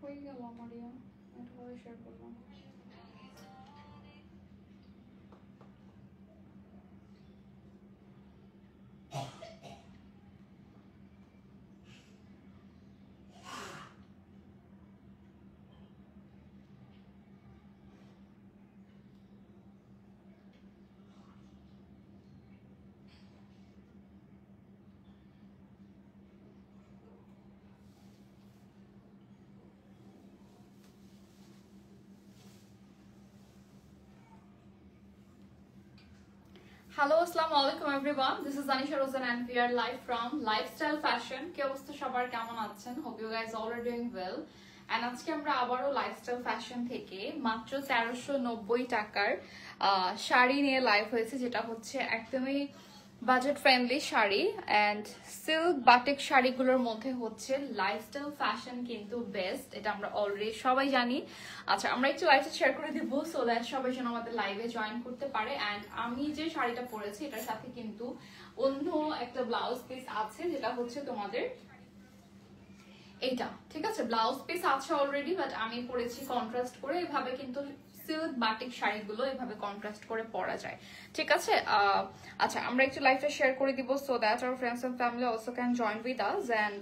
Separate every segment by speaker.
Speaker 1: হয়ে গেল আমার এটা ভাবে শেয়ার করলাম। Hello, assalamu alaikum everyone. This is Anisha Rozan and we are live from Lifestyle Fashion. কি অবস্থা সবার, কেমন আছেন? Hope you guys all are doing well. And আজকে আমরা আবারও লাইফস্টাইল ফ্যাশন থেকে মাত্র 1390 টাকার শাড়ি নিয়ে লাইভ হয়েছে, যেটা হচ্ছে একদমই budget friendly sari and silk batik শাড়িগুলোর মধ্যে হচ্ছে লাইফস্টাইল ফ্যাশন কিন্তু বেস্ট, এটা আমরা অলরেডি সবাই জানি। আচ্ছা, আমরা একটু লাইভে শেয়ার করে দিব সো দ্যাট সবাই যেন আমাদের লাইভে জয়েন করতে পারে। অ্যান্ড আমি যে শাড়িটা পরেছি এটার সাথে কিন্তু অন্য একটা ব্লাউজ পিস আছে, যেটা হচ্ছে তোমাদের এইটা, ঠিক আছে? ব্লাউজ পিস আছে অলরেডি, বাট আমি পরেছি কন্ট্রাস্ট করে। এভাবে কিন্তু সিল্ক বাটিক শাড়িগুলো এভাবে কন্ট্রাস্ট করে পরা যায়, ঠিক আছে? আচ্ছা, আমরা একটু লাইভটা শেয়ার করে দিব so that our friends and family also can join with us. And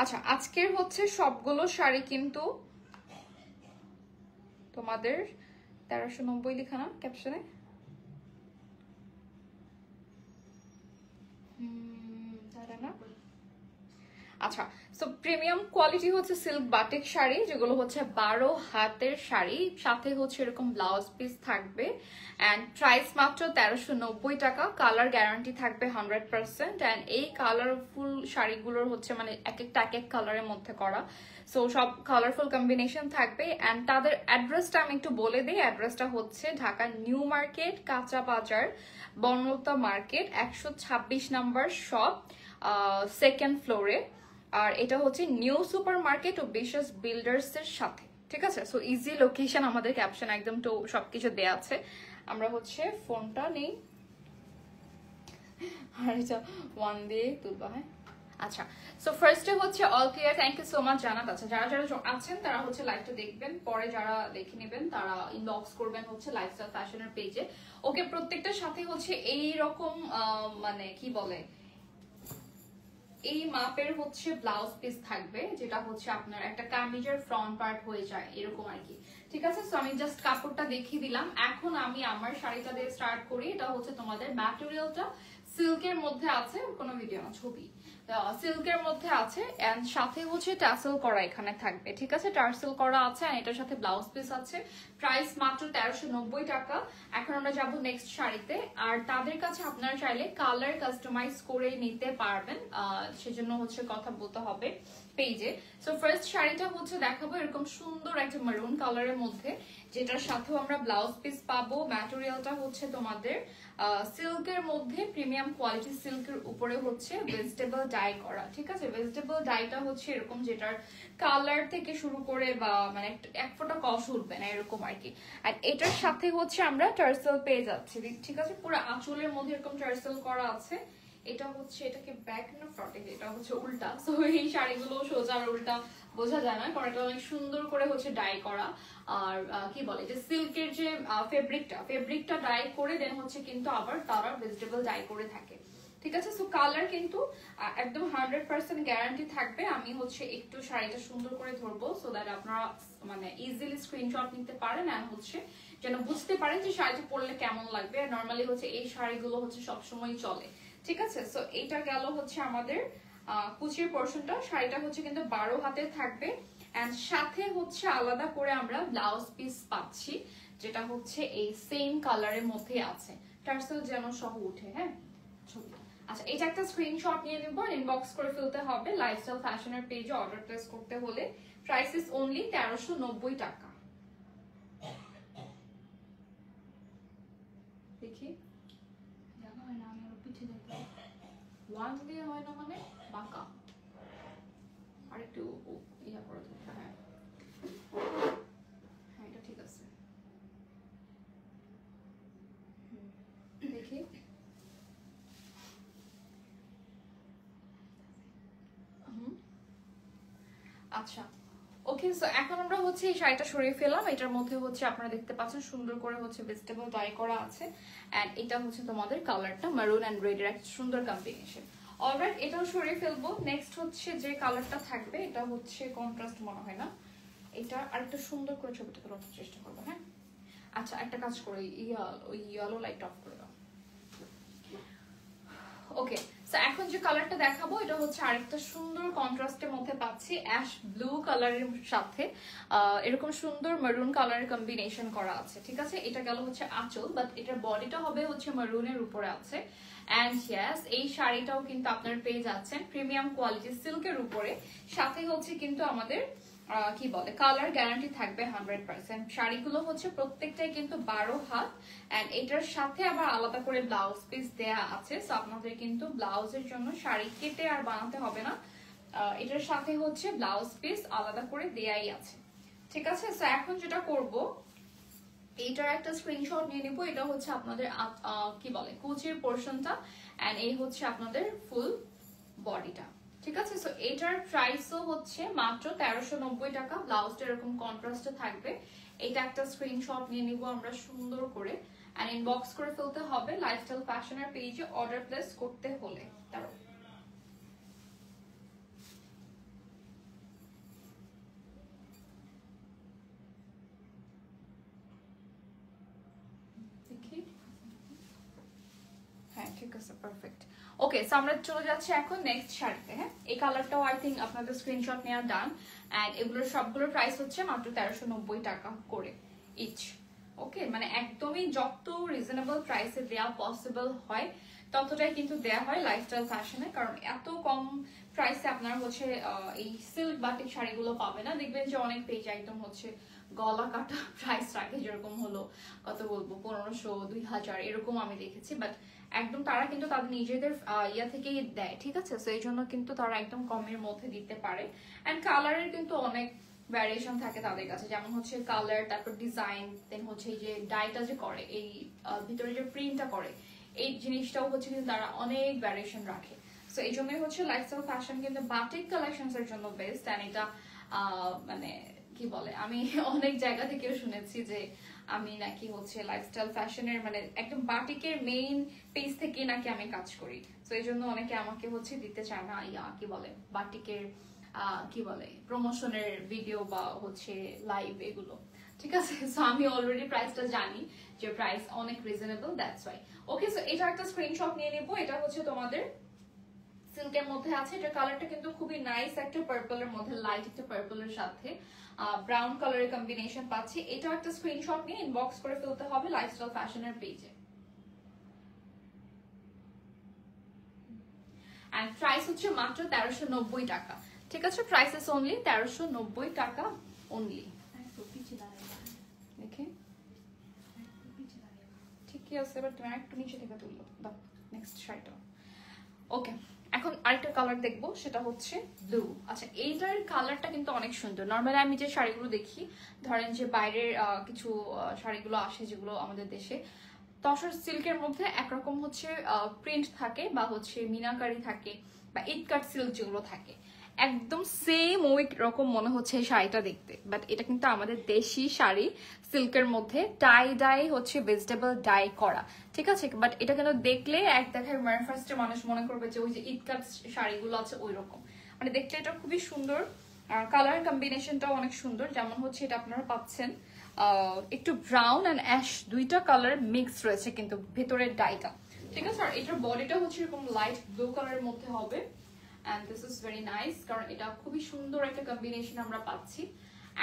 Speaker 1: আচ্ছা, আজকের হচ্ছে সবগুলো শাড়ি কিন্তু তোমাদের 1390 লেখা না ক্যাপশনে? না, আচ্ছা। সো প্রিমিয়াম কোয়ালিটি হচ্ছে সিল্ক বাটিক শাড়ি, যেগুলো হচ্ছে 12 হাতের শাড়ি, সাথে হচ্ছে এরকম ব্লাউজ পিস থাকবে। অ্যান্ড প্রাইস মাত্র 1390 টাকা। কালার গ্যারান্টি থাকবে 100%। অ্যান্ড এই কালারফুল শাড়িগুলোর হচ্ছে মানে এক একটা এক এক কালারের মধ্যে করা, সো সব কালারফুল কম্বিনেশন থাকবে। অ্যান্ড তাদের অ্যাড্রেসটা আমি একটু বলে দিই। অ্যাড্রেসটা হচ্ছে ঢাকা নিউ মার্কেট, কাঁচা বাজার, Banalata market, 126 number shop, second ফ্লোরে। আর এটা হচ্ছে নিউ সুপার মার্কেট ও বিশেষ বিল্ডার্স এর সাথে, ঠিক আছে? সো ইজি লোকেশন, আমাদের ক্যাপশন একদম তো সবকিছু দেয়া আছে। আমরা হচ্ছে ফোনটা নেই আর এটা ওয়ান দিয়ে তুলবা, হ্যাঁ? আচ্ছা, সো ফার্স্টে হচ্ছে all clear, thank you so much Jannat. আচ্ছা, যারা যারা আছেন তারা হচ্ছে লাইভটা দেখবেন, পরে যারা দেখে নেবেন তারা ইনবক্স করবেন হচ্ছে লাইফস্টাইল ফ্যাশনের পেজে। ওকে, প্রত্যেকটার সাথে হচ্ছে এই রকম মানে কি বলে, এই মাপের হচ্ছে ব্লাউজ পিস থাকবে, যেটা হচ্ছে আপনার একটা কামিজের ফ্রন্ট পার্ট হয়ে যায় এরকম আর কি, ঠিক আছে? সো আমি জাস্ট কাপড়টা দেখিয়ে দিলাম। এখন আমি আমার শাড়িটা দিয়ে স্টার্ট করি। এটা হচ্ছে তোমাদের ম্যাটেরিয়ালটা সিল্কের মধ্যে আছে, কোনো ভিডিও না, ছবি সিল্কের মধ্যে আছে। এন্ড সাথে হচ্ছে টাসেল করা এখানে থাকবে, ঠিক আছে? টার্সেল করা আছে, আর এটার সাথে ব্লাউজ পিস আছে। প্রাইস মাত্র 1390 টাকা। এখন আমরা যাব নেক্সট শাড়িতে। আর তাদের কাছে আপনারা চাইলে কালার কাস্টমাইজ করে নিতে পারবেন, সেজন্য হচ্ছে কথা বলতে হবে পেজে। সো ফার্স্ট শাড়িটা হচ্ছে দেখাবো এরকম সুন্দর একটা মেরুন কালারের মধ্যে, যেটার সাথেও আমরা ব্লাউজ পিস পাবো। ম্যাটেরিয়ালটা হচ্ছে তোমাদের সিল্কের মধ্যে, প্রিমিয়াম কোয়ালিটি সিল্কের উপরে হচ্ছে ভেজিটেবল ডাই করা, ঠিক আছে? ভেজিটেবল ডাইটা হচ্ছে এরকম, যেটার কালার থেকে শুরু করে বা মানে এক ফোঁটা কষ উঠবে না এরকম আর কি। আর এটার সাথে হচ্ছে আমরা টার্সেল পেয়ে যাচ্ছি, ঠিক আছে? পুরো আঁচলের মধ্যে এরকম টার্সেল করা আছে। এটা হচ্ছে, এটাকে ব্যাক না ফ্রন্টে, এটা হচ্ছে উল্টা। সো এই শাড়িগুলো সোজা আর উল্টা বোঝা যায় না, কারণ এটা অনেক সুন্দর করে হচ্ছে ডাই করা। আর কি বলে যে সিল্কের যে ফেব্রিকটা ডাই করে দেন হচ্ছে কিন্তু আবার তারা ভেজিটেবল ডাই করে থাকে, ঠিক আছে? সো কালার কিন্তু একদম 100% গ্যারান্টি থাকবে। আমি হচ্ছে একটু শাড়িটা সুন্দর করে ধরবো সো দ্যাট আপনারা মানে ইজিলি স্ক্রিনশট নিতে পারেন, এন্ড হচ্ছে যেন বুঝতে পারেন যে শাড়িটা পরলে কেমন লাগবে। নর্মালি হচ্ছে এই শাড়িগুলো হচ্ছে সবসময় চলে, ঠিক আছে? সো এইটা গেল হচ্ছে আমাদের কুচির পোর্শনটা। শাড়িটা হচ্ছে কিন্তু 12 হাতে থাকবে, এন্ড সাথে হচ্ছে আলাদা করে আমরা ব্লাউজ পিস পাচ্ছি, যেটা হচ্ছে এই সেম কালারের মধ্যে আছে, টার্সেল যেন সহ উঠে, হ্যাঁ? ছবি। আচ্ছা, এটা একটা স্ক্রিনশট নিয়ে নিব, ইনবক্স করে ফেলতে হবে লাইফস্টাইল ফ্যাশনের পেজে অর্ডার প্লেস করতে হলে। প্রাইস ইজ অনলি 1390 টাকা। দেখি, জানা হয় না, আমি আরো পিছিয়ে যেতে ওয়ান দিয়ে হয় না মানে বাঁকা, আর একটু ইয়া করে দেবো। হ্যাঁ হ্যাঁ, এটা ঠিক আছে। দেখি, আচ্ছা ওকে, সো এখন আমরা হচ্ছে এই শাড়িটা সরিয়ে ফেলাম। এটার মধ্যে হচ্ছে আপনারা দেখতে পাচ্ছেন সুন্দর করে হচ্ছে ভেজিটেবল ডাই করা আছে, এন্ড এটা হচ্ছে তোমাদের কালারটা মারুন এন্ড রেড এর একটা সুন্দর কম্বিনেশন। অলরাইট, এটাও সরিয়ে ফেলবো। নেক্সট হচ্ছে যে কালারটা থাকবে এটা হচ্ছে কন্ট্রাস্ট মনে হয় না, এটা আরেকটু সুন্দর করে ছবিটা তোলার চেষ্টা করবো। হ্যাঁ আচ্ছা, একটা কাজ করো, ওই ইয়েলো লাইট অফ করে দাও। ওকে, সো এখন যে কালারটা দেখাবো এটা হচ্ছে আরেকটা সুন্দর কন্ট্রাস্টের মধ্যে পাচ্ছি, অ্যাশ ব্লু কালারের সাথে এরকম সুন্দর মেরুন কালারের কম্বিনেশন করা আছে। ঠিক আছে, এটা গেল হচ্ছে আঁচল, বাট এটার বডিটা হবে হচ্ছে মেরুনের উপরে আছে। অ্যান্ড ইয়েস, এই শাড়িটাও কিন্তু আপনার পেয়ে যাচ্ছেন প্রিমিয়াম কোয়ালিটি সিল্কের উপরে, সাথে হচ্ছে কিন্তু আমাদের কি বলে কালার গ্যারান্টি থাকবে 100%। শাড়িগুলো হচ্ছে প্রত্যেকটাই কিন্তু 12 হাত, এন্ড এটার সাথে আবার আলাদা করে ব্লাউজ পিস দেয়া আছে। সো আপনাদের কিন্তু ব্লাউজের জন্য শাড়ি কেটে আর বানাতে হবে না, এটার সাথে হচ্ছে ব্লাউজ পিস আলাদা করে দেয়াই আছে। ঠিক আছে, সো এখন যেটা করব, এইটার একটা স্ক্রিনশট নিয়ে নিব। এটা হচ্ছে আপনাদের কি বলে কুচির পোর্শনটা, এন্ড এই হচ্ছে আপনাদের ফুল বডিটা। ঠিক আছে, সো এটার প্রাইসও হচ্ছে মাত্র 1390 টাকা। ব্লাউজটা এরকম কন্ট্রাস্টে থাকবে। এটা একটা স্ক্রিনশট নিয়ে নিব আমরা সুন্দর করে, এন্ড ইনবক্স করে ফেলতে হবে লাইফস্টাইল ফ্যাশনের পেজে অর্ডার প্লেস করতে হলে। তারপর দেখি, হ্যাঁ ঠিক আছে, পারফেক্ট। ওকে, সো আমরা চলে যাচ্ছি এখন নেক্সট শাড়িতে। হ্যাঁ, এই কালারটাও আই থিঙ্ক আপনাদের স্ক্রিনশট নেওয়া ডান, এন্ড এগুলোর সবগুলোর প্রাইস হচ্ছে মাত্র 1390 টাকা করে ইচ। ওকে, মানে একদমই যত রিজনেবল প্রাইসে দেওয়া পসিবল হয় ততটাই কিন্তু দেয়া হয় লাইফস্টাইল ফ্যাশনে, কারণ এত কম প্রাইসে আপনারা হচ্ছে এই সিল্ক বাটিক শাড়িগুলো পাবে না। দেখবেন যে অনেক পেজ একদম হচ্ছে গলা কাটা প্রাইস রাখে, যেরকম হলো কত বলবো 1500 2000 এরকম আমি দেখেছি, বাট একদম তারা কিন্তু তাদের নিজেদের ইয়া থেকেই দেয়। ঠিক আছে, সো এই জন্য কিন্তু তারা একদম কমের মধ্যে দিতে পারে। এন্ড কালারের কিন্তু অনেক ভ্যারিয়েশন থাকে তাদের কাছে, যেমন হচ্ছে কালার, তারপর ডিজাইন, দেন হচ্ছে এই যে ডাইটা যে করে, এই ভিতরে যে প্রিন্টটা করে, এই জিনিসটাও হচ্ছে কিন্তু তারা অনেক ভ্যারিয়েশন রাখে। সো এই জন্যই হচ্ছে লাইফস্টাইল ফ্যাশন কিন্তু বাটিক কালেকশনস এর জন্য বেস্ট। এন্ড এটা মানে কি বলে, আমি অনেক জায়গা থেকেও শুনেছি যে আমি নাকি হচ্ছে লাইফস্টাইল ফ্যাশনের মানে একদম বাটিকের মেইন পেজ থেকে নাকি আমি কাজ করি। তো এই জন্য অনেকে আমাকে হচ্ছে দিতে চায় না কি বলে বাটিকের কি বলে প্রমোশনের ভিডিও বা হচ্ছে লাইভ এগুলো। ঠিক আছে, সো আমি অলরেডি প্রাইসটা জানি যে প্রাইস অনেক reasonable, that's why. Okay, so এটা একটা স্ক্রিনশট নিয়ে নেবো। এটা হচ্ছে তোমাদের সিল্কের মধ্যে আছে। এটা কালারটা কিন্তু খুবই নাইস, একটা পার্পলের মধ্যে লাইট একটা পার্পলের সাথে ব্রাউন কালারের কম্বিনেশন পাচ্ছি। এটাও একটা স্ক্রিনশট নিয়ে ইনবক্স করে ফেলতে হবে লাইফস্টাইল ফ্যাশনের পেজে। এন্ড প্রাইস হচ্ছে মাত্র 1390 টাকা। ঠিক আছে, প্রাইস ইজ অনলি 1390 টাকা অনলি। দেখে ঠিকই আছে, এবার তুমি একটু নিচে থেকে তুললো দাও নেক্সট শাড়িটা। ওকে, এখন আরেকটা কালার দেখবো, সেটা হচ্ছে ব্লু। আচ্ছা, এইটার কালারটা কিন্তু অনেক সুন্দর। নর্মালি আমি যে শাড়িগুলো দেখি, ধরেন যে বাইরের কিছু শাড়িগুলো আসে যেগুলো আমাদের দেশে, তসর সিল্কের মধ্যে একরকম হচ্ছে প্রিন্ট থাকে বা হচ্ছে মিনাকারি থাকে বা ইটকাট সিল্ক যেগুলো থাকে, একদম সেম ওই রকম মনে হচ্ছে এই শাড়িটা দেখতে। বাট এটা কিন্তু আমাদের দেশি শাড়ি, সিল্কের মধ্যে ডাই হচ্ছে ভেজিটেবল ডাই করা। ঠিক আছে, বাট এটা কিন্তু দেখলে এক দেখায় ফার্স্টে মানুষ মনে করবে যে ওই যে ইটকাট শাড়িগুলো আছে ওই রকম, মানে দেখলে এটা খুবই সুন্দর। কালার কম্বিনেশনটাও অনেক সুন্দর, যেমন হচ্ছে এটা আপনারা পাচ্ছেন একটু ব্রাউন অ্যান্ড অ্যাশ দুইটা কালার মিক্স রয়েছে কিন্তু ভেতরের ডাইটা। ঠিক আছে, আর এটার বডিটা হচ্ছে এরকম লাইট ব্লু কালারের মধ্যে হবে। And this is very nice, কারণ এটা খুবই সুন্দর একটা কম্বিনেশন আমরা পাচ্ছি।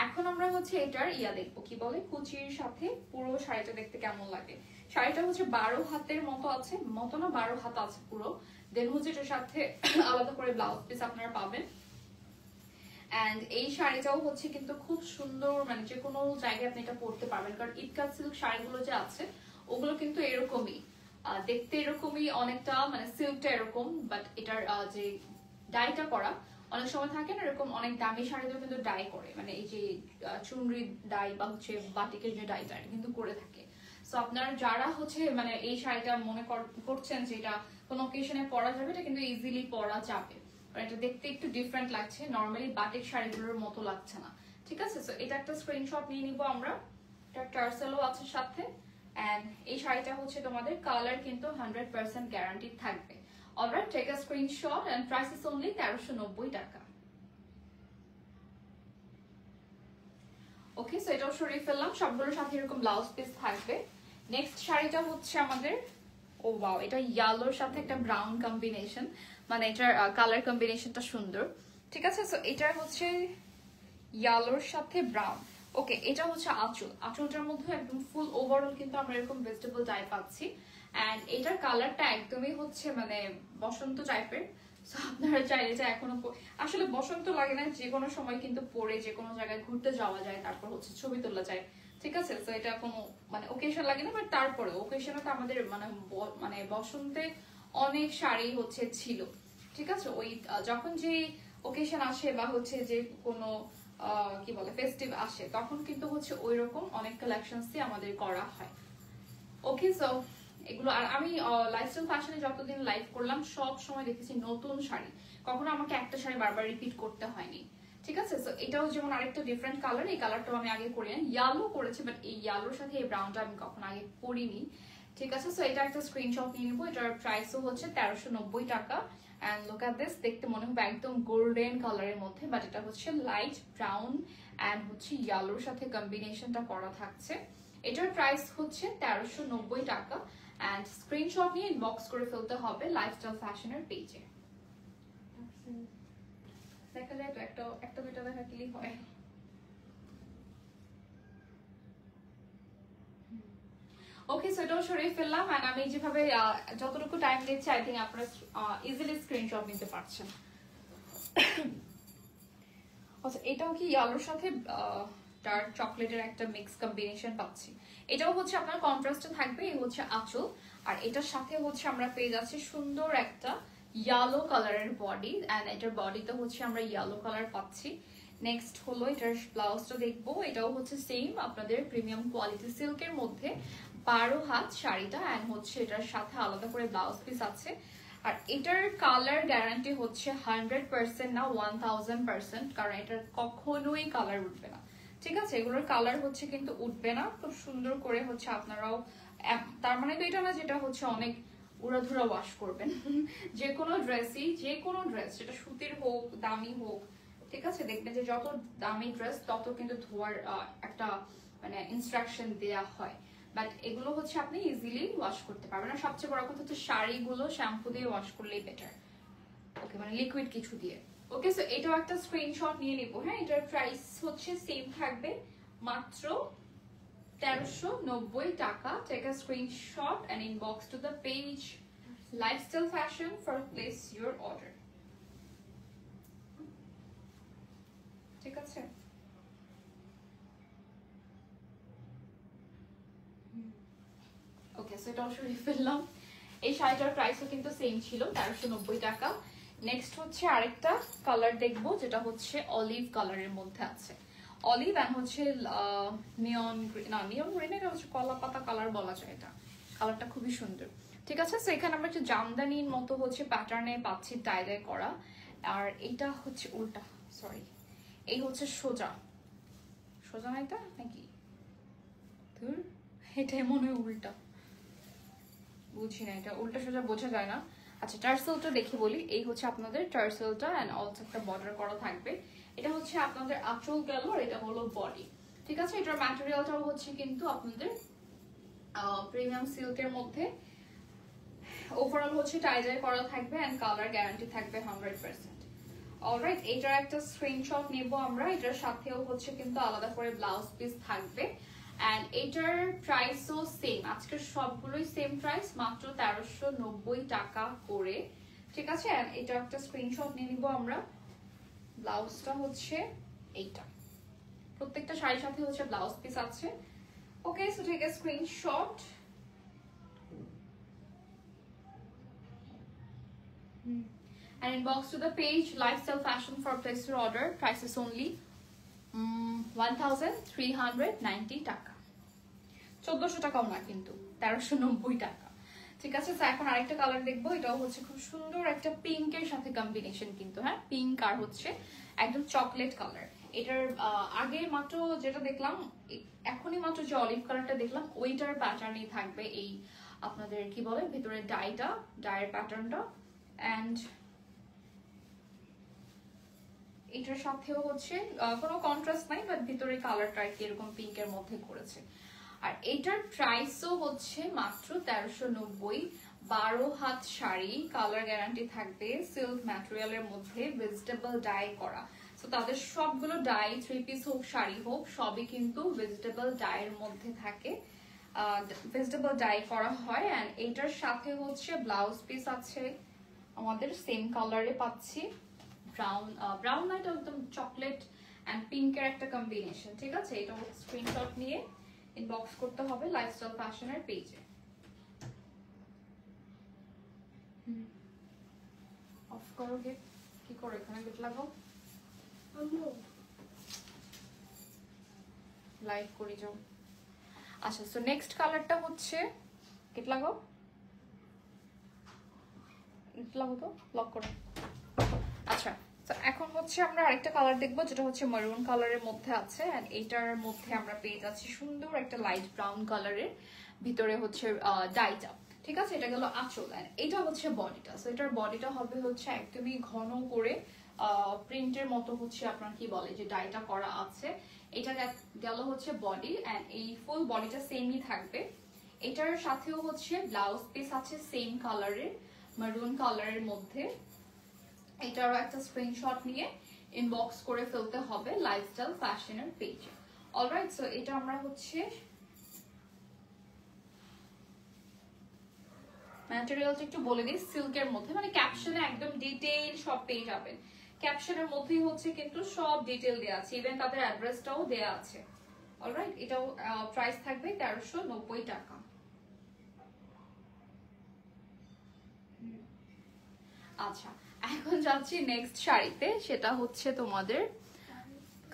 Speaker 1: এখন আমরা হচ্ছে এটার দেখবো কি বলে কুচির সাথে পুরো শাড়িটা দেখতে কেমন লাগে। শাড়িটা হচ্ছে 12 হাতের মতো আছে, মতো না 12 হাত আছে পুরো। দেন হচ্ছে এটার সাথে আলাদা করে ব্লাউজ পিস আপনারা পাবেন। এন্ড এই শাড়িটাও হচ্ছে কিন্তু খুব সুন্দর, মানে যে কোনো জায়গায় আপনি এটা পরতে পারবেন, কারণ ইটকাট সিল্ক শাড়িগুলো যে আছে ওগুলো কিন্তু এরকমই দেখতে, এরকমই অনেকটা, মানে সিল্কটা এরকম, বাট এটার যে ডাইটা করা অনেক সময় থাকে না এরকম অনেক দামি শাড়িতেও কিন্তু ডাই করে, মানে এই যে চুনরি ডাই বা হচ্ছে বাটিকের যে ডাইটা কিন্তু করে থাকে। সো আপনারা যারা হচ্ছে মানে এই শাড়িটা মনে করছেন যে এটা কোনো অকেশনে পরা যাবে, এটা কিন্তু ইজিলি পরা যাবে। এটা দেখতে একটু ডিফারেন্ট লাগছে, নর্মালি বাটিক শাড়িগুলোর মতো লাগছে না। ঠিক আছে, সো এটা একটা স্ক্রিনশট নিয়ে নিব আমরা। এটা টার্সেলও আছে সাথে, এন্ড এই শাড়িটা হচ্ছে তোমাদের কালার কিন্তু 100% গ্যারান্টি থাকবে। Alright, take a screenshot and price is only 1390 টাকা। ওকে, সো এটাও সরিয়ে ফেললাম, সবগুলোর সাথে এরকম ব্লাউজ পিস থাকবে। নেক্সট শাড়িটা হচ্ছে আমাদের, ও ওয়াও, এটা ইয়েলোর সাথে একটা ব্রাউন কম্বিনেশন, মানে এটার কালার কম্বিনেশনটা সুন্দর। ঠিক আছে, সো এটা হচ্ছে ইয়েলোর সাথে ব্রাউন। ওকে, এটা হচ্ছে আঁচল, আঁচলটার মধ্যে একদম ফুল ওভারঅল কিন্তু আমরা এরকম ভেজিটেবল টাইপ পাচ্ছি। এন্ড এটার কালারটা একদমই হচ্ছে মানে বসন্ত টাইপের। সো আপনারা চাইলে যে এখনো, আসলে বসন্ত লাগে না, যে কোনো সময় কিন্তু পরে যে কোনো জায়গায় ঘুরতে যাওয়া যায়, তারপর হচ্ছে ছবি তোলা যায়। ঠিক আছে, তো এটা কোনো মানে ওকেশন লাগে না, বাট তারপরে ওকেশনে তো আমাদের মানে বসন্তে অনেক শাড়ি হচ্ছে ছিল। ঠিক আছে, ওই যখন যে ওকেশন আসে বা হচ্ছে যে কোনো কি বলে ফেস্টিভ আসে, তখন কিন্তু হচ্ছে ওই রকম অনেক কালেকশনস দিয়ে আমাদের করা হয়। ওকে, সো এগুলো, আর আমি লাইফস্টাইল ফ্যাশনে যতদিন লাইভ করলাম সব সময় দেখেছি নতুন শাড়ি, কখনো আমাকে একটা শাড়ি বারবার রিপিট করতে হয়নি। ঠিক আছে, সো এটাও যেমন আরেকটা ডিফারেন্ট কালার, এই কালারটাও আমি আগে করি না, ইয়েলো করেছি, বাট এই ইয়েলোর সাথে এই ব্রাউনটা আমি কখনো আগে করিনি। ঠিক আছে, সো এটা একটা স্ক্রিনশট নিয়ে নিবো। এটার প্রাইসও হচ্ছে 1390 টাকা। এন্ড লুক এট দিস, দেখতে মনে হবে একদম গোল্ডেন কালারের মধ্যে, বাট এটা হচ্ছে লাইট ব্রাউন এন্ড হচ্ছে ইয়েলোর সাথে কম্বিনেশনটা করা থাকছে। এটার প্রাইস হচ্ছে 1390 টাকা। এন্ড স্ক্রিনশট নিয়ে ইনবক্স করে ফেলতে হবে লাইফস্টাইল ফ্যাশনের পেজে। দেখা যায় তো, একটা দুইটা দেখালেই হয়। ওকে, সো এটাও সরিয়ে ফেললাম। এন্ড আমি যেভাবে যতটুকু টাইম দিচ্ছি, আই থিঙ্ক আপনারা ইজিলি স্ক্রিনশট নিতে পারছেন। আচ্ছা, এটাও কি ইয়েলোর সাথে ডার্ক চকলেটের একটা মিক্স কম্বিনেশন পাচ্ছি। এটাও হচ্ছে আপনার কন্ট্রাস্টে থাকবে, এই হচ্ছে আঁচল, আর এটার সাথে হচ্ছে আমরা পেয়ে যাচ্ছি সুন্দর একটা ইয়েলো কালারের বডি, এন্ড এটার বডিতে হচ্ছে আমরা ইয়েলো কালার পাচ্ছি। নেক্সট হলো এটার ব্লাউজটা দেখবো, এটাও হচ্ছে সেম আপনাদের প্রিমিয়াম কোয়ালিটি সিল্কের মধ্যে 12 হাত শাড়িটা, এন্ড হচ্ছে এটার সাথে আলাদা করে ব্লাউজ পিস আছে। আর এটার কালার গ্যারান্টি হচ্ছে 100% না 1000%, কারণ এটার কখনোই কালার উঠবে না। ঠিক আছে, এগুলোর কালার হচ্ছে কিন্তু উঠবে না, খুব সুন্দর করে হচ্ছে আপনারাও, তার মানে তো এটা না যেটা হচ্ছে অনেক উড়াধুরা ওয়াশ করবেন। যে কোনো ড্রেসই, যে কোনো ড্রেস, যেটা সুতির হোক দামি হোক, ঠিক আছে, দেখবেন যে যত দামি ড্রেস তত কিন্তু ধোয়ার একটা মানে ইনস্ট্রাকশন দেয়া হয়, বাট এগুলো হচ্ছে আপনি ইজিলি ওয়াশ করতে পারবেন। আর সবচেয়ে বড় কথা হচ্ছে শাড়িগুলো শ্যাম্পু দিয়ে ওয়াশ করলেই বেটার। ওকে, মানে লিকুইড কিছু দিয়ে। ওকে, সো এটাও একটা স্ক্রিনশট নিয়ে নিব। হ্যাঁ, এটার প্রাইস হচ্ছে সেম থাকবে, মাত্র 1390 টাকা। Take a screenshot and inbox to the page lifestyle fashion for place your order. ঠিক আছে, ওকে, সো এটাও সরিয়ে ফেললাম। এই শাড়িটার প্রাইসও কিন্তু সেম ছিল, 1390 টাকা। নেক্সট হচ্ছে আরেকটা কালার দেখবো, যেটা হচ্ছে অলিভ কালারের মধ্যে আছে। অলিভ এন্ড হচ্ছে নিয়ন গ্রিন, না নিয়ন গ্রিন, এটা হচ্ছে কলা পাতা কালার বলা যায়। এটা কালারটা খুবই সুন্দর। ঠিক আছে, সো এখানে আমরা একটু জামদানির মতো হচ্ছে প্যাটার্নে পাচ্ছি টাই ডাই করা, আর এটা হচ্ছে উল্টা, সরি, এই হচ্ছে সোজা সোজা না, এটা নাকি ধুর, এটাই মনে হয় উল্টা, বুঝি না, এটা উল্টা সোজা বোঝা যায় না। আচ্ছা, টার্সেলটা দেখে বলি, এই হচ্ছে আপনাদের টার্সেলটা এন্ড অলসো একটা বর্ডার করা থাকবে। এটা হচ্ছে আপনাদের আঁচল গেল, আর এটা হলো বডি। ঠিক আছে, এটার ম্যাটেরিয়ালটাও হচ্ছে কিন্তু আপনাদের প্রিমিয়াম সিল্কের মধ্যে। ওভারঅল হচ্ছে টাই ডাই করা থাকবে এন্ড কালার গ্যারান্টি থাকবে 100%। অলরাইট, এটার একটা স্ক্রিনশট নেব আমরা। এটার সাথেও হচ্ছে কিন্তু আলাদা করে ব্লাউজ পিস থাকবে, এন্ড এটার প্রাইসও সেম। আজকের সবগুলোই সেম প্রাইস, মাত্র 1390 টাকা করে। ঠিক আছে, এন্ড এটা একটা স্ক্রিনশট নিয়ে নিব আমরা। ব্লাউজটা হচ্ছে এইটা, প্রত্যেকটা শাড়ির সাথে হচ্ছে ব্লাউজ পিস আছে। Okay, so take a screenshot. And inbox to the page lifestyle fashion for place your order. Price is only 1390 টাকা, 1400 টাকাও না কিন্তু, 1390 টাকা। ঠিক আছে। তো এখন আরেকটা কালার দেখবো, এটাও হচ্ছে খুব সুন্দর একটা পিঙ্কের সাথে কম্বিনেশন কিন্তু, হ্যাঁ পিঙ্ক আর হচ্ছে একদম চকলেট কালার। এটার আগে মাত্র যেটা দেখলাম, এখনই মাত্র যে অলিভ কালারটা দেখলাম ওইটার প্যাটার্নই থাকবে এই আপনাদের কি বলে ভিতরে ডায়ের প্যাটার্নটা। অ্যান্ড এটার সাথেও হচ্ছে কোনো কন্ট্রাস্ট নাই, বাট ভিতরে কালারটা আর কি এরকম পিঙ্কের মধ্যে করেছে। আর এটার প্রাইসও হচ্ছে মাত্র 1390। 12 হাত শাড়ি, কালার গ্যারান্টি থাকবে, সিল্ক ম্যাটেরিয়ালের মধ্যে, ভেজিটেবল ডাই করা। তো তাদের সবগুলো ডাই, 3 পিস হোক শাড়ি হোক, সবই কিন্তু ভেজিটেবল ডাইয়ের মধ্যে থাকে, ভেজিটেবল ডাই করা হয়। অ্যান্ড এটার সাথে হচ্ছে ব্লাউজ পিস আছে আমাদের সেম কালারে পাচ্ছি, ব্রাউন না, এটা একদম চকলেট অ্যান্ড পিঙ্কের একটা কম্বিনেশন। ঠিক আছে, এটা স্ক্রিনশট নিয়ে ইনবক্স করতে হবে লাইফস্টাইল ফ্যাশনের পেজে। অফ করো গেট, কি করো এখানে গেট লাগাও, লাইক করি যাও। আচ্ছা, সো নেক্সট কালারটা হচ্ছে, গেট লাগাও, লাগাও তো, লক করো। আচ্ছা, তো এখন হচ্ছে আমরা আরেকটা কালার দেখবো যেটা হচ্ছে মারুন কালারের মধ্যে আছে। এন্ড এইটার মধ্যে আমরা পেয়ে যাচ্ছি সুন্দর একটা লাইট ব্রাউন কালারের, ভিতরে হচ্ছে ডাইটা। ঠিক আছে, এটা গেল আঁচল। এন্ড এটা হচ্ছে বডিটা। সো এটার বডিটা হবে হচ্ছে একদমই ঘন করে প্রিন্টের মতো হচ্ছে আপনার কি বলে যে ডাইটা করা আছে। এটা গেল হচ্ছে বডি। এন্ড এই ফুল বডিটা সেমই থাকবে। এটার সাথেও হচ্ছে ব্লাউজ পিস আছে সেম কালারের, মারুন কালারের মধ্যে। এটারও একটা স্ক্রিনশট নিয়ে ইনবক্স করে ফেলতে হবে লাইফস্টাইল ফ্যাশনের পেজে। অলরাইট, সো এটা আমরা হচ্ছে ম্যাটেরিয়ালটা একটু বলে দিই, সিল্কের মধ্যে, মানে ক্যাপশনে একদম ডিটেইল সব পেয়ে যাবেন। ক্যাপশনের মধ্যেই হচ্ছে কিন্তু সব ডিটেইল দেওয়া আছে, ইভেন তাদের অ্যাড্রেসটাও দেওয়া আছে। অলরাইট, এটাও প্রাইস থাকবে 1390 টাকা। আচ্ছা, এখন যাচ্ছি নেক্সট শাড়িতে, সেটা হচ্ছে তোমাদের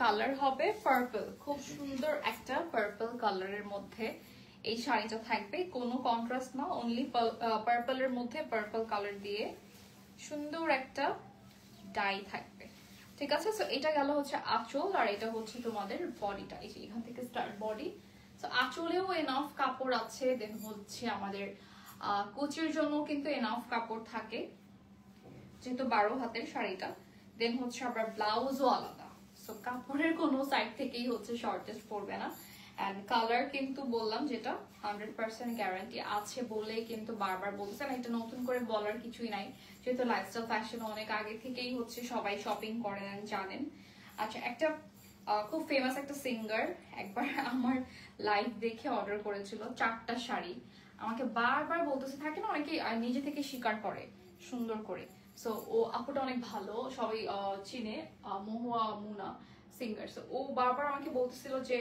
Speaker 1: কালার হবে পার্পল। খুব সুন্দর একটা পার্পল কালারের মধ্যে এই শাড়িটা থাকবে, কোনো কন্ট্রাস্ট না, অনলি পার্পলের মধ্যে পার্পল কালার দিয়ে সুন্দর একটা ডাই থাকবে। ঠিক আছে, সো এটা গেল হচ্ছে আঁচল, আর এটা হচ্ছে তোমাদের বডিটা। এই যে এখান থেকে স্টার্ট বডি। সো আঁচলেও এনাফ কাপড় আছে, দেন হচ্ছে আমাদের কুচির জন্য কিন্তু এনাফ কাপড় থাকে যেহেতু 12 হাতের শাড়িটা। দেন হচ্ছে আবার ব্লাউজও আলাদা, সো কাপড়ের কোনো সাইড থেকেই হচ্ছে শর্টেজ পড়বে না। এন্ড কালার কিন্তু বললাম যেটা 100% গ্যারান্টি আছে বলেই কিন্তু বারবার বলছেন, এটা নতুন করে বলার কিছুই নাই, যেহেতু লাইফস্টাইল ফ্যাশন অনেক আগে থেকেই হচ্ছে সবাই শপিং করেন জানেন। আচ্ছা, একটা খুব ফেমাস একটা সিঙ্গার একবার আমার লাইভ দেখে অর্ডার করেছিল 4টা শাড়ি, আমাকে বারবার বলতেছে, থাকে না অনেকে নিজে থেকে স্বীকার করে সুন্দর করে। সো ও আপুটা অনেক ভালো, সবাই চিনে, মহুয়া মুনা সিঙ্গার। সো ও বারবার আমাকে বলতেছিল যে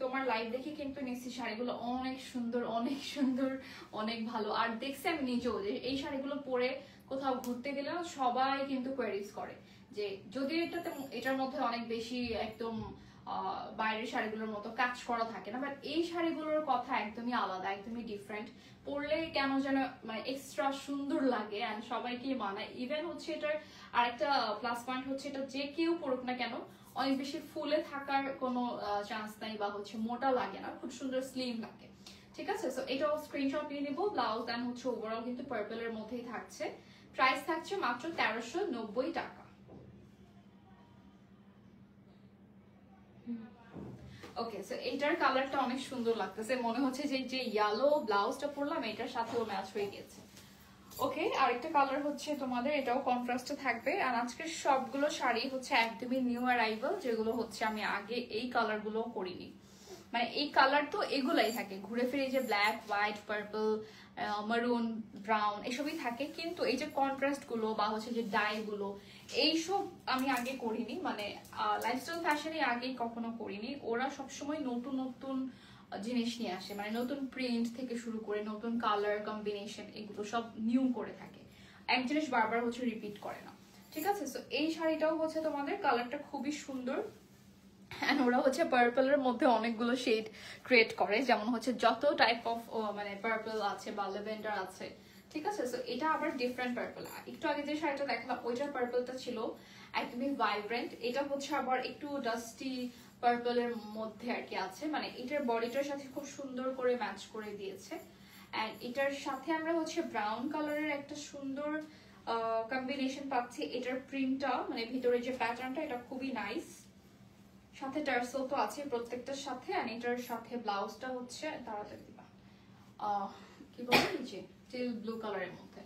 Speaker 1: তোমার লাইভ দেখে কিন্তু নিচ্ছি, শাড়িগুলো অনেক সুন্দর অনেক সুন্দর, অনেক ভালো। আর দেখছি আমি নিজেও যে এই শাড়িগুলো পরে কোথাও ঘুরতে গেলে না সবাই কিন্তু কোয়ারিজ করে যে যদি এটার মধ্যে অনেক বেশি একদম বাইরের শাড়িগুলোর মতো কাজ করা থাকে না, বাট এই শাড়িগুলোর কথা একদমই আলাদা, একদমই ডিফারেন্ট। পরলে কেন যেন মানে এক্সট্রা সুন্দর লাগে এন্ড সবাইকে মানায়। ইভেন হচ্ছে এটার আরেকটা প্লাস পয়েন্ট হচ্ছে এটা যে কেউ পরুক না কেন অনেক বেশি ফুলে থাকার কোনো চান্স নাই, বা হচ্ছে মোটা লাগে না, খুব সুন্দর স্লিম লাগে। ঠিক আছে, সো এটাও স্ক্রিনশট নিয়ে নিবো। ব্লাউজ এন্ড হচ্ছে ওভারঅল কিন্তু পার্পলের মধ্যেই থাকছে, প্রাইস থাকছে মাত্র 1390 টাকা। ওকে, সো এইটার কালারটা অনেক সুন্দর লাগতেছে, মনে হচ্ছে যে যে ইয়েলো ব্লাউজটা পরলাম এটার সাথেও ম্যাচ হয়ে গেছে। ওকে, আরেকটা কালার হচ্ছে তোমাদের, এটাও কন্ট্রাস্টে থাকবে। আর আজকের সবগুলো শাড়ি হচ্ছে একদমই নিউ অ্যারাইভাল, যেগুলো হচ্ছে আমি আগে এই কালারগুলো করিনি। মানে এই কালার তো এগুলাই থাকে ঘুরে ফিরে, যে ব্ল্যাক, হোয়াইট, পার্পল, মারুন, ব্রাউন এসবই থাকে, কিন্তু এই যে কন্ট্রাস্ট গুলো বা হচ্ছে যে ডাই গুলো এইসব আমি আগে করিনি। মানে লাইফস্টাইল ফ্যাশনে আগে কখনো করিনি। ওরা সবসময় নতুন নতুন জিনিস নিয়ে আসে, মানে নতুন প্রিন্ট থেকে শুরু করে নতুন কালার কম্বিনেশন, এগুলো সব নিউ করে থাকে, এক জিনিস বারবার হচ্ছে রিপিট করে না। ঠিক আছে, সো এই শাড়িটাও হচ্ছে তোমাদের কালারটা খুবই সুন্দর। এন্ড ওরা হচ্ছে পার্পলের মধ্যে অনেকগুলো শেড ক্রিয়েট করে, যেমন হচ্ছে যত টাইপ অফ মানে পার্পল আছে বা ল্যাভেন্ডার আছে, ঠিক আছে। সো এটা আবার ডিফারেন্ট পার্পল। একটু আগে যে শাড়িটা দেখালাম ওইটার পার্পলটা ছিল একদমই ভাইব্রেন্ট, এটা হচ্ছে আবার একটু ডাস্টি পার্পলের মধ্যে আর কি আছে, মানে এটার বডিটার সাথে খুব সুন্দর করে ম্যাচ করে দিয়েছে। এন্ড এটার সাথে আমরা হচ্ছে ব্রাউন কালারের একটা সুন্দর কম্বিনেশন পাচ্ছি। এটার প্রিন্টটা মানে ভিতরে যে প্যাটার্নটা এটা খুবই নাইস, সাথে টার্সেল তো আছে প্রত্যেকটার সাথে। আর এটার সাথে ব্লাউজটা হচ্ছে তাড়াতাড়ি দিবা কি বলে যে টিল ব্লু কালারের মধ্যে।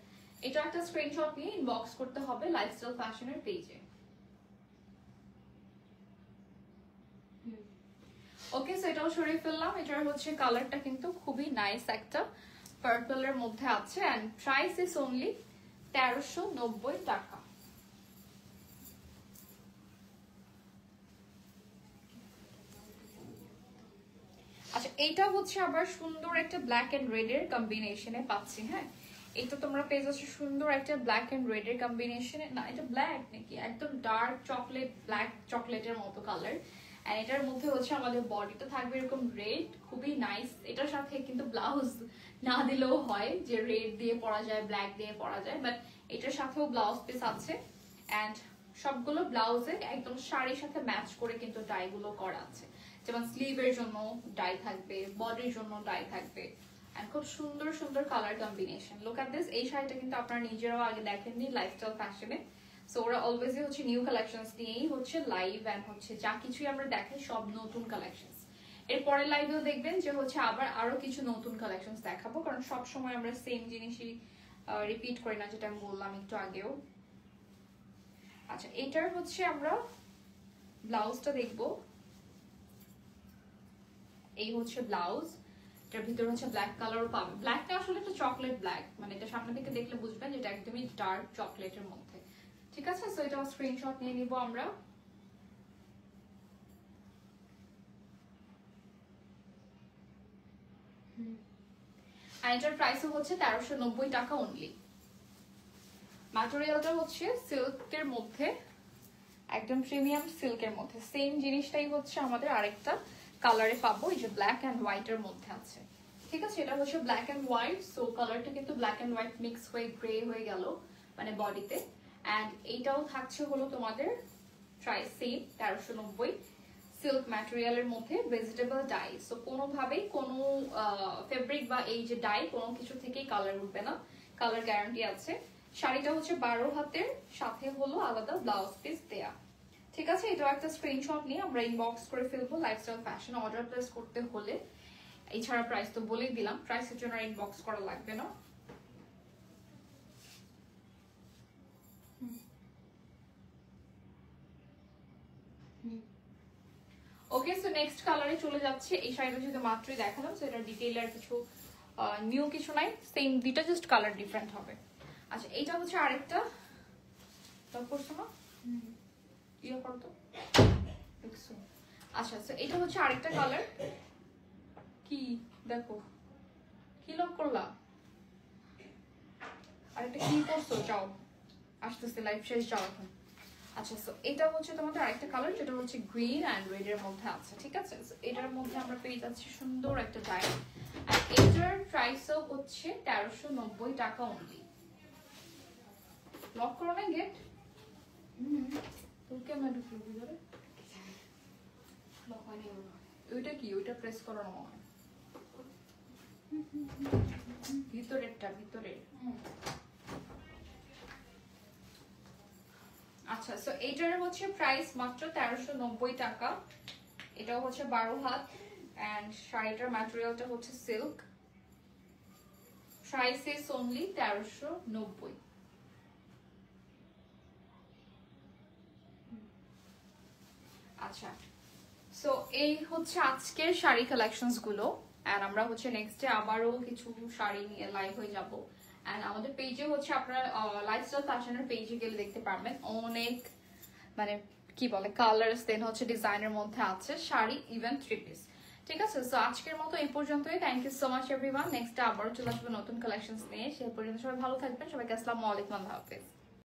Speaker 1: এটা একটা স্ক্রিনশট নিয়ে ইনবক্স করতে হবে লাইফস্টাইল ফ্যাশনের পেজে। ওকে, সো এটাও সরিয়ে ফেললাম। এটার হচ্ছে কালারটা কিন্তু খুবই নাইস একটা পার্পলের মধ্যে আছে। এন্ড প্রাইস ইজ অনলি 1390 টাকা। আচ্ছা, এইটা হচ্ছে আবার সুন্দর একটা ব্ল্যাক এন্ড রেড এর কম্বিনেশনে পাচ্ছি। হ্যাঁ, এটা তোমরা পেয়ে যাচ্ছ সুন্দর একটা ব্ল্যাক এন্ড রেড এর কম্বিনেশনে। না, এটা ব্ল্যাক নাকি, একদম ডার্ক চকলেট, ব্ল্যাক চকলেটের মতো কালার। এন্ড এটার মধ্যে হচ্ছে আমাদের বডিটা থাকবে এরকম রেড, খুবই নাইস। এটার সাথে কিন্তু ব্লাউজ না দিলেও হয়, যে রেড দিয়ে পরা যায়, ব্ল্যাক দিয়ে পরা যায়, বাট এটার সাথেও ব্লাউজ পিস আছে। এন্ড সবগুলো ব্লাউজে একদম শাড়ির সাথে ম্যাচ করে কিন্তু ডাইগুলো করা আছে। যেমন স্লিভের জন্য ডাই থাকবে, বডির জন্য ডাই থাকবে। এন্ড খুব সুন্দর সুন্দর colour combination. Look at this. এই শাড়িটা কিন্তু আপনারা নিজেরাও আগে দেখেননি লাইফস্টাইল ফ্যাশনে। সো ওরা অলওয়েজই হচ্ছে নিউ কালেকশনস নিয়েই হচ্ছে লাইভ, এন্ড হচ্ছে যা কিছুই আমরা দেখাই সব নতুন কালেকশনস। এরপরে লাইভেও দেখবেন যে হচ্ছে আবার আরো কিছু নতুন কালেকশনস দেখাবো, কারণ সব সময় আমরা সেম জিনিসই রিপিট করি না, যেটা আমি বললাম একটু আগেও। আচ্ছা, এটার হচ্ছে আমরা ব্লাউজটা দেখবো। এই হচ্ছে ব্লাউজ, এটার ভিতরে হচ্ছে ব্ল্যাক কালারও পাবে। ব্ল্যাকটা আসলে একটা চকলেট ব্ল্যাক, মানে এটা সামনে থেকে দেখলে বুঝবেন যেটা একদমই ডার্ক চকলেটের মধ্যে। ঠিক আছে, সো এটা স্ক্রিনশট নিয়ে নিব আমরা। আর এটার প্রাইসও হচ্ছে 1390 টাকা অনলি। ম্যাটেরিয়ালটা হচ্ছে সিল্কের মধ্যে, একদম প্রিমিয়াম সিল্কের মধ্যে। সেম জিনিসটাই হচ্ছে আমাদের আরেকটা কালারে পাবো, এই যে ব্ল্যাক এন্ড হোয়াইট এর মধ্যে আছে। ঠিক আছে, এটা হচ্ছে ব্ল্যাক এন্ড হোয়াইট। সো কালারটা কিন্তু ব্ল্যাক এন্ড হোয়াইট মিক্স হয়ে গ্রে হয়ে গেল মানে বডিতে। এন্ড এইটাও থাকছে হলো তোমাদের প্রাইস সেম 1390। সিল্ক ম্যাটেরিয়ালের মধ্যে ভেজিটেবল ডাই। সো কোনোভাবেই কোনো ফেব্রিক বা এই যে ডাই কোনো কিছু থেকেই কালার উঠবে না, কালার গ্যারান্টি আছে। শাড়িটা হচ্ছে 12 হাতের, সাথে হলো আলাদা ব্লাউজ পিস দেয়া। ঠিক আছে, এটাও একটা স্ক্রিনশট নিয়ে আমরা ইনবক্স করে ফেলবো লাইফস্টাইল ফ্যাশন। অর্ডার প্লেস করতে হলে এছাড়া প্রাইস তো বলেই দিলাম, প্রাইসের জন্য ইনবক্স করা লাগবে না। ওকে, সো নেক্সট কালারে চলে যাচ্ছে। এই শাড়িটা যেহেতু মাত্রই দেখালাম, সো এটা ডিটেইল আর কিছু নিউ কিছু নাই, সেম দুইটা জাস্ট কালার ডিফারেন্ট হবে। আচ্ছা, এইটা হচ্ছে আরেকটা করছো না ইয়ে করো তো। আচ্ছা, সো এটা হচ্ছে আরেকটা কালার। কি দেখো, কি লক করলা, আরেকটা কি করছো, যাও আসতেছে লাইভ শেষ, যাও এখন। আচ্ছা, সো এটা হচ্ছে তোমাদের আরেকটা কালার, যেটা হচ্ছে গ্রিন এন্ড রেড এর মধ্যে আছে। ঠিক আছে, এটার মধ্যে আমরা পেয়ে যাচ্ছি সুন্দর একটা ডাই। আর এটার প্রাইসও হচ্ছে 1390 টাকা অনলি। লক করো না গেট। তোর কেমন ঢুকলো ভিতরে? ওইটা কি, ওইটা প্রেস করো না মনে হয়, ভিতরেরটা ভিতরে। আচ্ছা, সো এইটার হচ্ছে প্রাইস মাত্র 1390 টাকা। এটাও হচ্ছে 12 হাত এন্ড শাড়িটার ম্যাটেরিয়ালটা হচ্ছে সিল্ক। Price is only 1390। আচ্ছা, সো এই হচ্ছে আজকের শাড়ি কালেকশনস গুলো। এন্ড আমরা হচ্ছে নেক্সট ডে আবারও কিছু শাড়ি নিয়ে লাইভ হয়ে যাব। এন্ড আমাদের পেজে হচ্ছে আপনারা লাইফস্টাইল ফ্যাশনের পেজে গেলে দেখতে পারবেন অনেক মানে কি বলে কালার্স, দেন হচ্ছে ডিজাইনের মধ্যে আছে শাড়ি, ইভেন থ্রি পিস। ঠিক আছে, সো আজকের মতো এই পর্যন্তই। Thank you so much everyone. Next আবারও চলে আসবে নতুন কালেকশনস নিয়ে। সেই পর্যন্ত সবাই ভালো থাকবেন। সবাইকে আসসালামু আলাইকুম, আল্লাহ হাফেজ।